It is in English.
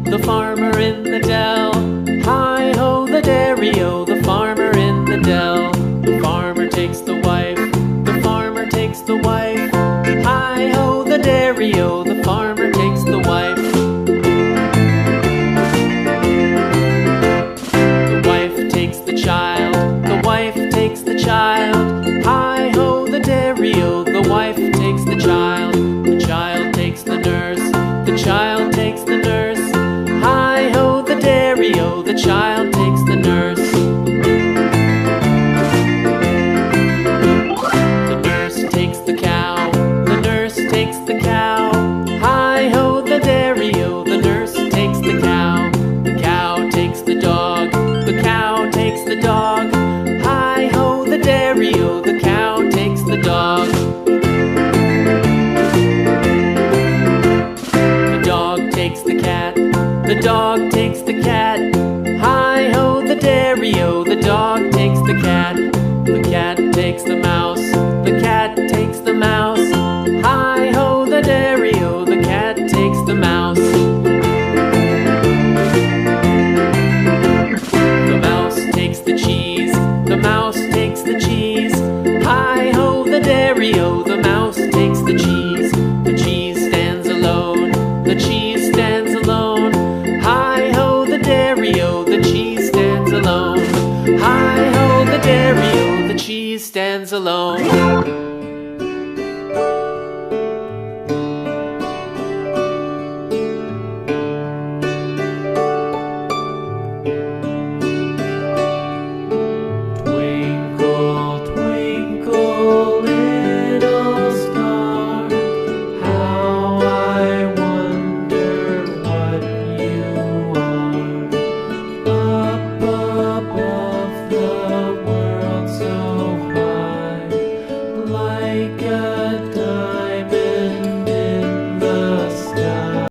The farmer in the dell. Hi-ho, the dairy-o, the farmer in the dell. The farmer takes the wife, the farmer takes the wife. Hi-ho, the dairy-o, the farmer takes the wife. The wife takes the child, the wife takes the child. Hi-ho, the dairy-o, the wife takes the child. The child takes the nurse, the child takes the nurse. Hi-ho, the dairy-o, the child takes the nurse. The nurse takes the cow, the nurse takes the cow. Hi-ho, the dairy-o, the nurse takes the cow. The cow takes the dog, the cow takes the dog. Hi-ho, the dairy-o, the cow takes the dog. The dog takes the cat, the dog takes the cat. Hi-ho, the dairy-o, the dog takes the cat. The cat takes the mouse, the cat takes the mouse. Hi-ho, the dairy-o, the cat takes the mouse. The mouse takes the cheese, the mouse takes the cheese. Hi-ho, the dairy-o, the mouse takes the cheese. The cheese stands alone, the cheese stands alone. Hi-ho, the dairy-o, the cheese stands alone. Hi-ho, the dairy-o, the cheese stands alone.